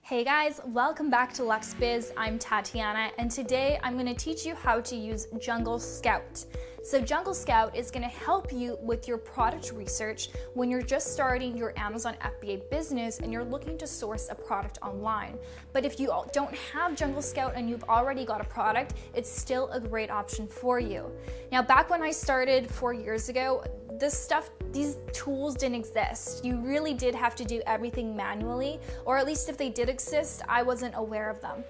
Hey guys, welcome back to Lux Biz. I'm Tatiana, and today I'm going to teach you how to use Jungle Scout. So Jungle Scout is going to help you with your product research when you're just starting your Amazon FBA business and you're looking to source a product online. But if you don't have Jungle Scout and you've already got a product, it's still a great option for you. Now, back when I started 4 years ago, these tools didn't exist. You really did have to do everything manually, or at least if they did exist, I wasn't aware of them.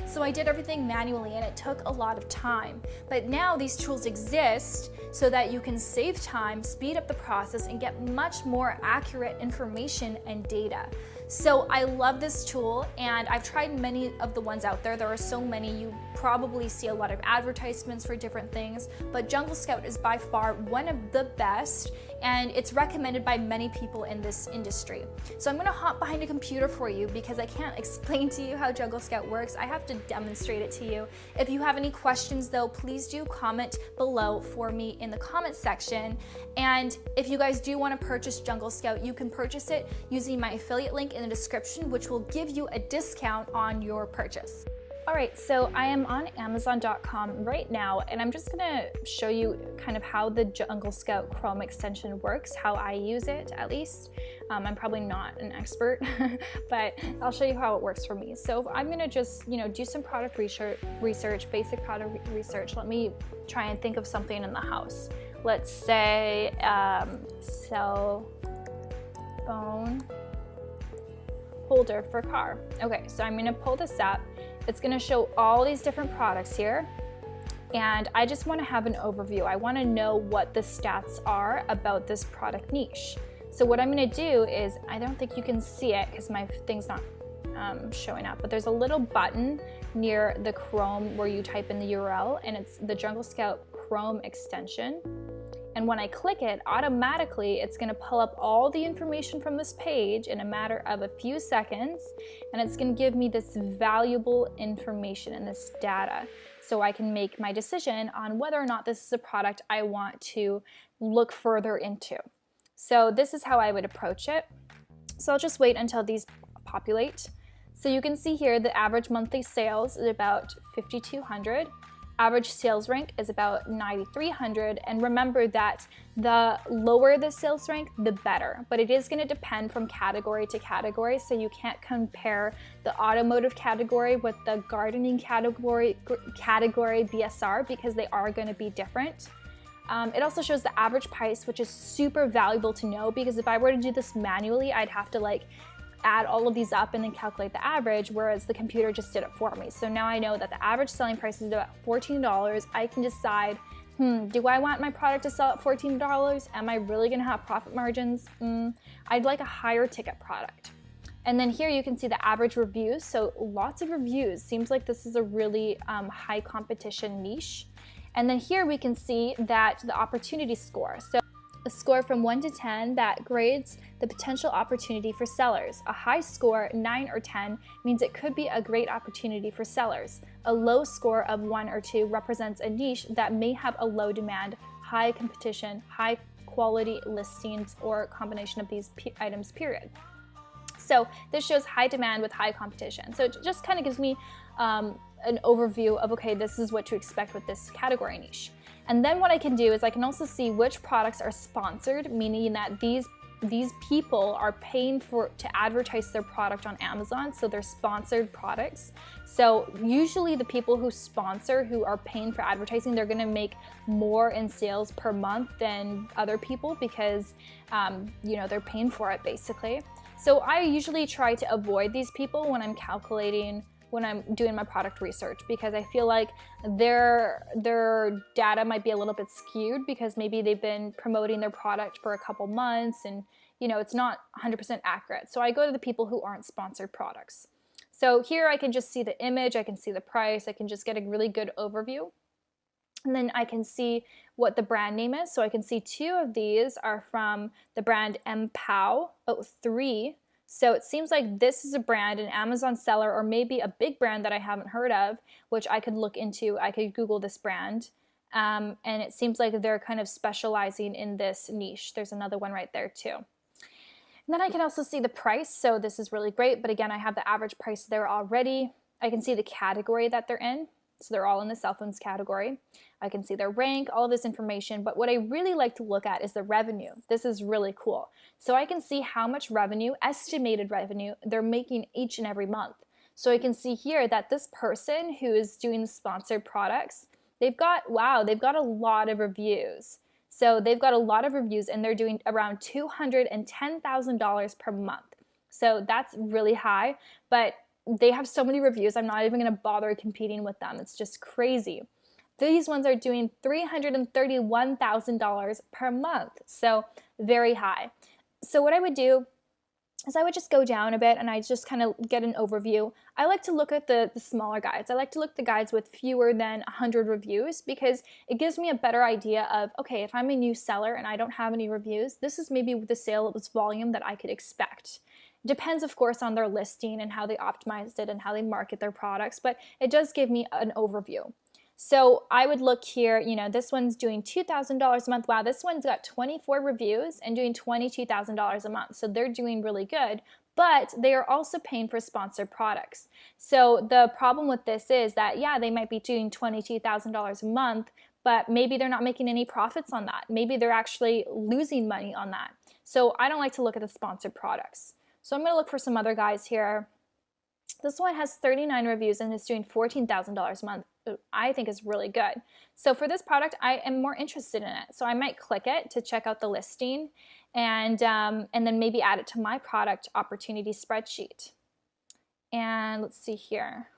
So I did everything manually and it took a lot of time. But now these tools exist so that you can save time, speed up the process, and get much more accurate information and data. So I love this tool, and I've tried many of the ones out there. There are so many. You probably see a lot of advertisements for different things, but Jungle Scout is by far one of the best, and it's recommended by many people in this industry. So I'm gonna hop behind a computer for you because I can't explain to you how Jungle Scout works. I have to demonstrate it to you. If you have any questions though, please do comment below for me in the comment section. And if you guys do wanna purchase Jungle Scout, you can purchase it using my affiliate link in the description, which will give you a discount on your purchase. All right, so I am on Amazon.com right now, and I'm just gonna show you kind of how the Jungle Scout Chrome extension works, how I use it at least. I'm probably not an expert, but I'll show you how it works for me. So I'm gonna just, do some product research, basic product research. Let me try and think of something in the house. Let's say cell phone holder for car. Okay, so I'm gonna pull this up. It's gonna show all these different products here, and I just wanna have an overview. I wanna know what the stats are about this product niche. So what I'm gonna do is, I don't think you can see it because my thing's not showing up, but there's a little button near the Chrome where you type in the URL, and it's the Jungle Scout Chrome extension. And when I click it, automatically it's gonna pull up all the information from this page in a matter of a few seconds, and it's gonna give me this valuable information and this data so I can make my decision on whether or not this is a product I want to look further into. So this is how I would approach it. So I'll just wait until these populate. So you can see here the average monthly sales is about 5,200. Average sales rank is about 9,300, and remember that the lower the sales rank, the better, but it is going to depend from category to category, so you can't compare the automotive category with the gardening category BSR because they are going to be different. It also shows the average price, which is super valuable to know because if I were to do this manually, I'd have to add all of these up and then calculate the average, whereas the computer just did it for me. So now I know that the average selling price is about $14. I can decide, do I want my product to sell at $14? Am I really gonna have profit margins? I'd like a higher ticket product. And then here you can see the average reviews. So lots of reviews. Seems like this is a really high competition niche. And then here we can see that the opportunity score. So a score from 1 to 10 that grades the potential opportunity for sellers. A high score, 9 or 10, means it could be a great opportunity for sellers. A low score of 1 or 2 represents a niche that may have a low demand, high competition, high quality listings, or a combination of these items, period. So this shows high demand with high competition. So it just kind of gives me an overview of, okay, this is what to expect with this category niche. And then what I can do is I can also see which products are sponsored, meaning that these people are paying to advertise their product on Amazon, so they're sponsored products. So usually the people who sponsor, who are paying for advertising, they're gonna make more in sales per month than other people because they're paying for it basically. So I usually try to avoid these people when I'm doing my product research because I feel like their data might be a little bit skewed because maybe they've been promoting their product for a couple months and it's not 100% accurate. So I go to the people who aren't sponsored products. So here I can just see the image, I can see the price, I can just get a really good overview. And then I can see what the brand name is. So I can see 2 of these are from the brand MPOW. 3. So it seems like this is a brand, an Amazon seller, or maybe a big brand that I haven't heard of, which I could look into. I could Google this brand. And it seems like they're kind of specializing in this niche. There's another one right there too. And then I can also see the price, so this is really great, but again, I have the average price there already. I can see the category that they're in, so they're all in the cell phones category. I can see their rank, all of this information, but what I really like to look at is the revenue. This is really cool. So I can see how much revenue, estimated revenue, they're making each and every month. So I can see here that this person who is doing the sponsored products, they've got a lot of reviews. So they've got a lot of reviews and they're doing around $210,000 per month. So that's really high, but they have so many reviews, I'm not even going to bother competing with them. It's just crazy. These ones are doing $331,000 per month. So very high. So what I would do is I would just go down a bit and I just kind of get an overview. I like to look at the smaller guides. I like to look at the guides with fewer than 100 reviews because it gives me a better idea of, okay, if I'm a new seller and I don't have any reviews, this is maybe the sales volume that I could expect. Depends, of course, on their listing and how they optimized it and how they market their products, but it does give me an overview. So I would look here, you know, this one's doing $2,000 a month. Wow, this one's got 24 reviews and doing $22,000 a month. So they're doing really good, but they are also paying for sponsored products. So the problem with this is that, yeah, they might be doing $22,000 a month, but maybe they're not making any profits on that. Maybe they're actually losing money on that. So I don't like to look at the sponsored products. So I'm going to look for some other guys here. This one has 39 reviews and is doing $14,000 a month. I think is really good. So for this product, I am more interested in it. So I might click it to check out the listing and then maybe add it to my product opportunity spreadsheet. And let's see here.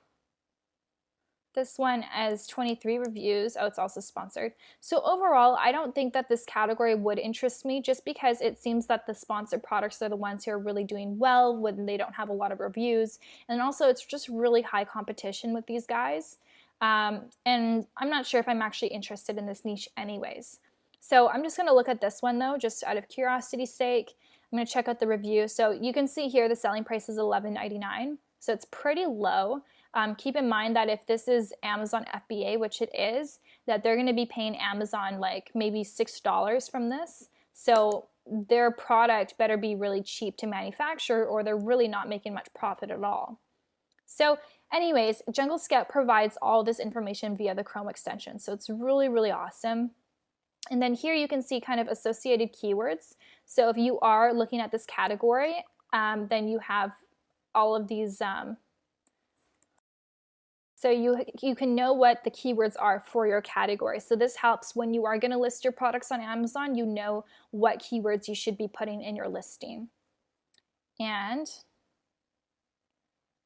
This one has 23 reviews. Oh, it's also sponsored. So overall, I don't think that this category would interest me just because it seems that the sponsored products are the ones who are really doing well when they don't have a lot of reviews. And also it's just really high competition with these guys. And I'm not sure if I'm actually interested in this niche anyways. So I'm just going to look at this one though, just out of curiosity's sake. I'm going to check out the review. So you can see here the selling price is $11.99. So it's pretty low. Keep in mind that if this is Amazon FBA, which it is, that they're going to be paying Amazon like maybe $6 from this. So their product better be really cheap to manufacture or they're really not making much profit at all. So anyways, Jungle Scout provides all this information via the Chrome extension. So it's really, really awesome. And then here you can see kind of associated keywords. So if you are looking at this category, then you have all of these so you can know what the keywords are for your category. So this helps when you are going to list your products on Amazon, you know what keywords you should be putting in your listing. And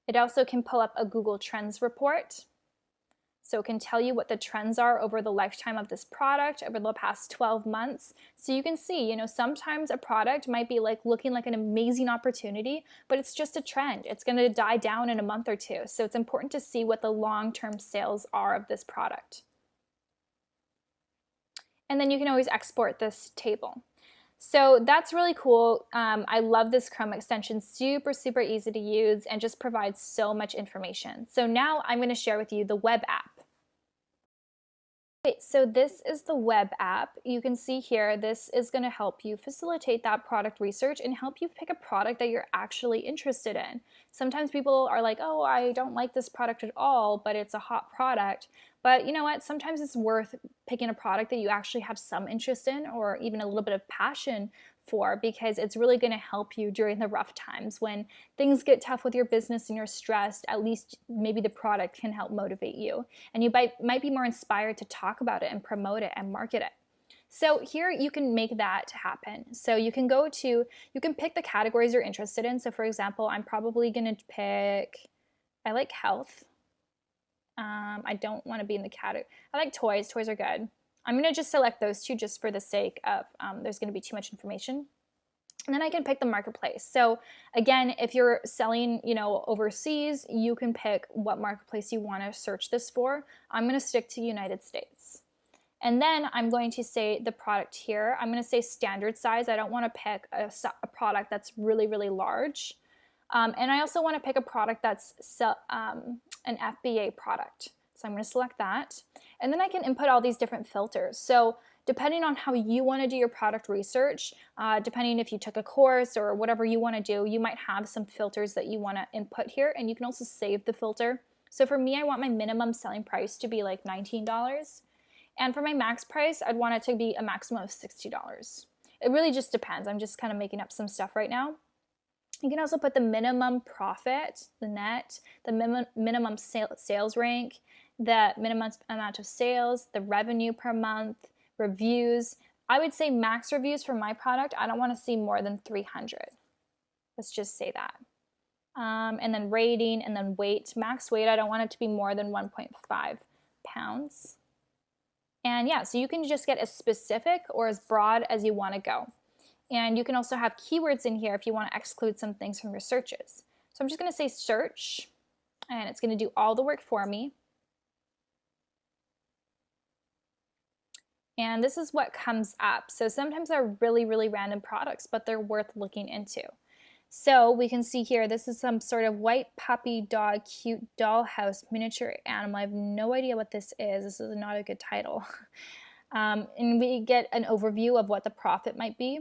it also can pull up a Google Trends report. So it can tell you what the trends are over the lifetime of this product over the past 12 months. So you can see, you know, sometimes a product might be like looking like an amazing opportunity, but it's just a trend. It's going to die down in a month or two. So it's important to see what the long-term sales are of this product. And then you can always export this table. So that's really cool. I love this Chrome extension, super, super easy to use and just provides so much information. So now I'm going to share with you the web app. Okay, so this is the web app. You can see here, this is going to help you facilitate that product research and help you pick a product that you're actually interested in. Sometimes people are like, oh, I don't like this product at all, but it's a hot product. But you know what? Sometimes it's worth picking a product that you actually have some interest in or even a little bit of passion for because it's really going to help you during the rough times when things get tough with your business and you're stressed. At least maybe the product can help motivate you and you might be more inspired to talk about it and promote it and market it. So here you can make that happen. So you can pick the categories you're interested in. So for example, I'm probably going to pick, I like health. I don't want to be in the category. I like toys. Toys are good. I'm going to just select those two just for the sake of there's going to be too much information. And then I can pick the marketplace. So again, if you're selling, you know, overseas, you can pick what marketplace you want to search this for. I'm going to stick to United States. And then I'm going to say the product here. I'm going to say standard size. I don't want to pick a product that's really, really large. And I also want to pick a product that's an FBA product. So I'm going to select that. And then I can input all these different filters. So depending on how you want to do your product research, depending if you took a course or whatever you want to do, you might have some filters that you want to input here, and you can also save the filter. So for me, I want my minimum selling price to be like $19. And for my max price, I'd want it to be a maximum of $60. It really just depends. I'm just kind of making up some stuff right now. You can also put the minimum profit, the net, the minimum sales rank, the minimum amount of sales, the revenue per month, reviews. I would say max reviews for my product, I don't want to see more than 300. Let's just say that. And then rating, and then weight. Max weight, I don't want it to be more than 1.5 pounds. And yeah, so you can just get as specific or as broad as you want to go. And you can also have keywords in here if you want to exclude some things from your searches. So I'm just going to say search, and it's going to do all the work for me. And this is what comes up. So sometimes they're really, really random products, but they're worth looking into. So we can see here, this is some sort of white puppy dog, cute dollhouse miniature animal. I have no idea what this is. This is not a good title. And we get an overview of what the profit might be.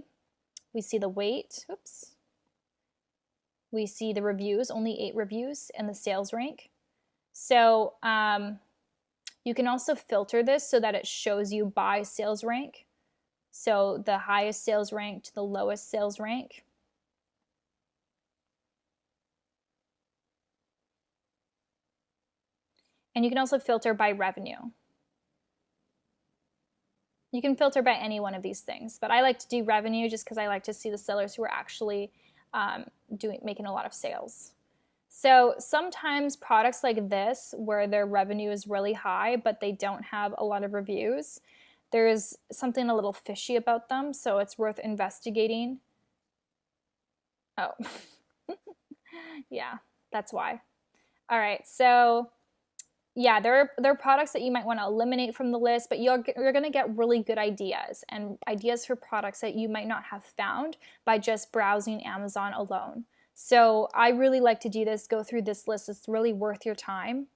We see the weight, oops. We see the reviews, only 8 reviews, and the sales rank. So you can also filter this so that it shows you by sales rank. So the highest sales rank to the lowest sales rank. And you can also filter by revenue. You can filter by any one of these things, but I like to do revenue just because I like to see the sellers who are actually making a lot of sales. So sometimes products like this, where their revenue is really high, but they don't have a lot of reviews, there's something a little fishy about them, so it's worth investigating. Oh, yeah, that's why. All right, so yeah, there are products that you might want to eliminate from the list, but you're going to get really good ideas, and ideas for products that you might not have found by just browsing Amazon alone. So I really like to do this, go through this list. It's really worth your time.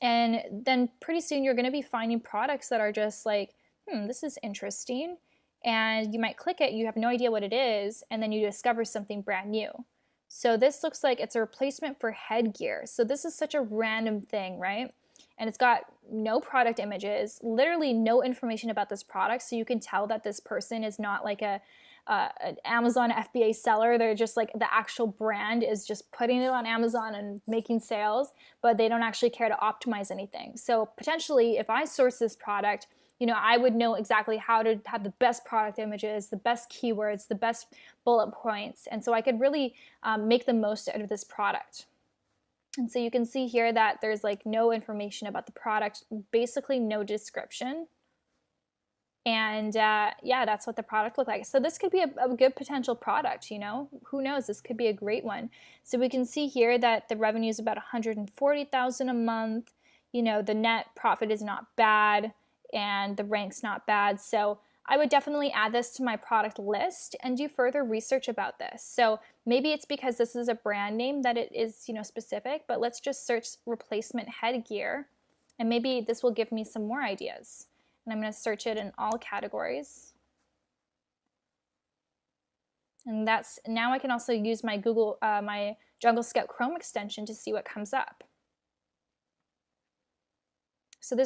And then pretty soon you're going to be finding products that are just like, this is interesting. And you might click it, you have no idea what it is, and then you discover something brand new. So this looks like it's a replacement for headgear. So this is such a random thing, right? And it's got no product images, literally no information about this product, so you can tell that this person is not like an Amazon FBA seller. They're just like, the actual brand is just putting it on Amazon and making sales, but they don't actually care to optimize anything. So potentially, if I source this product, I would know exactly how to have the best product images, the best keywords, the best bullet points, and so I could really make the most out of this product. And so you can see here that there's like no information about the product, basically no description. And yeah, that's what the product looked like. So this could be a good potential product, who knows, this could be a great one. So we can see here that the revenue is about $140,000 a month. The net profit is not bad, and the rank's not bad. So I would definitely add this to my product list and do further research about this. So maybe it's because this is a brand name that it is, specific, but let's just search replacement headgear, and maybe this will give me some more ideas. And I'm going to search it in all categories. And now I can also use my my Jungle Scout Chrome extension to see what comes up. So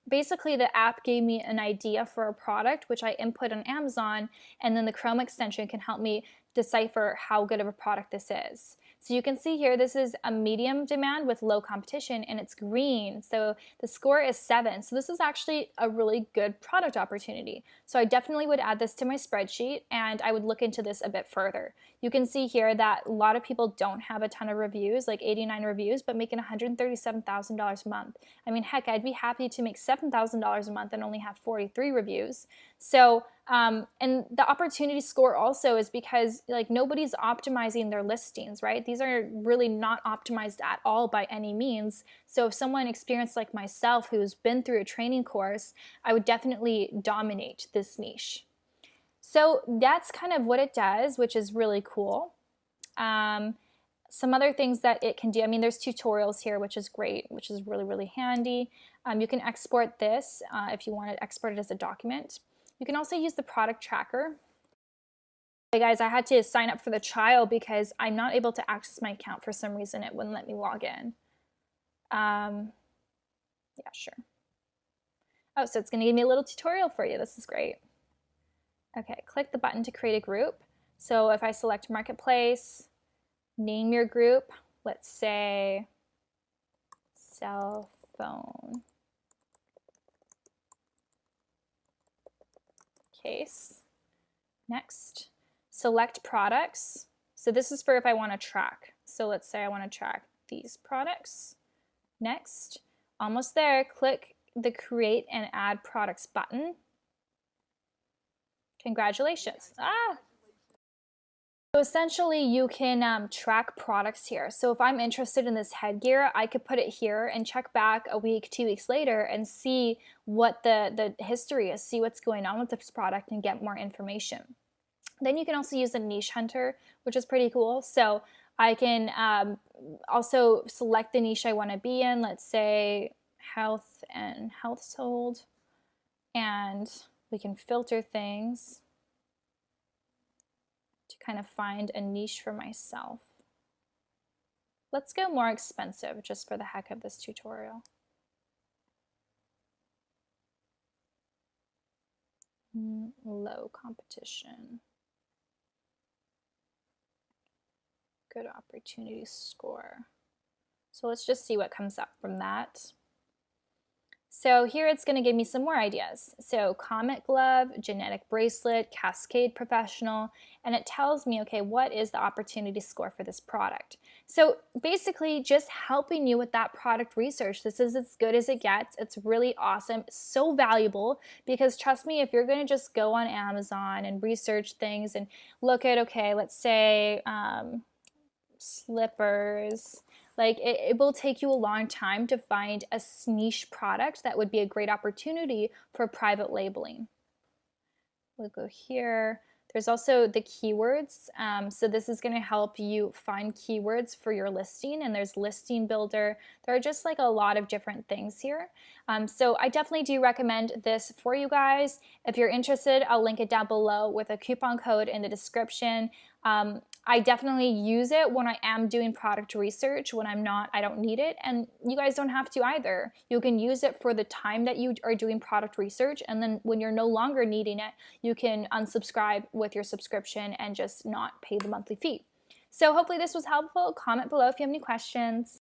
basically, the app gave me an idea for a product, which I input on Amazon, and then the Chrome extension can help me decipher how good of a product this is. So you can see here, this is a medium demand with low competition, and it's green. So the score is 7. So this is actually a really good product opportunity. So I definitely would add this to my spreadsheet, and I would look into this a bit further. You can see here that a lot of people don't have a ton of reviews, like 89 reviews, but making $137,000 a month. I mean, heck, I'd be happy to make $7,000 a month and only have 43 reviews. So, and the opportunity score also is because like nobody's optimizing their listings, right? These are really not optimized at all by any means. So if someone experienced like myself who's been through a training course, I would definitely dominate this niche. So that's kind of what it does, which is really cool. Some other things that it can do, I mean, there's tutorials here, which is great, which is really, really handy. You can export this if you want to export it as a document. You can also use the product tracker. Hey guys, I had to sign up for the trial because I'm not able to access my account for some reason. It wouldn't let me log in. Yeah, sure. Oh, so it's going to give me a little tutorial for you. This is great. Okay, click the button to create a group. So if I select Marketplace, name your group, let's say cell phone case. Next, select products. So this is for if I want to track. So let's say I want to track these products. Next, almost there, click the Create and Add Products button. Congratulations. So essentially you can track products here. So if I'm interested in this headgear, I could put it here and check back a week, 2 weeks later and see what the history is, see what's going on with this product and get more information. Then you can also use a niche hunter, which is pretty cool. So I can also select the niche I want to be in, let's say health and household, and we can filter things to kind of find a niche for myself. Let's go more expensive just for the heck of this tutorial. Low competition. Good opportunity score. So let's just see what comes up from that. So here it's going to give me some more ideas. So Comet Glove, Genetic Bracelet, Cascade Professional, and it tells me, okay, what is the opportunity score for this product? So basically just helping you with that product research. This is as good as it gets. It's really awesome. It's so valuable because trust me, if you're going to just go on Amazon and research things and look at, okay, let's say slippers, like it will take you a long time to find a niche product that would be a great opportunity for private labeling. We'll go here. There's also the keywords. So this is going to help you find keywords for your listing, and there's Listing Builder. There are just like a lot of different things here. So I definitely do recommend this for you guys. If you're interested, I'll link it down below with a coupon code in the description. I definitely use it when I am doing product research. When I'm not, I don't need it. And you guys don't have to either. You can use it for the time that you are doing product research. And then when you're no longer needing it, you can unsubscribe with your subscription and just not pay the monthly fee. So hopefully this was helpful. Comment below if you have any questions.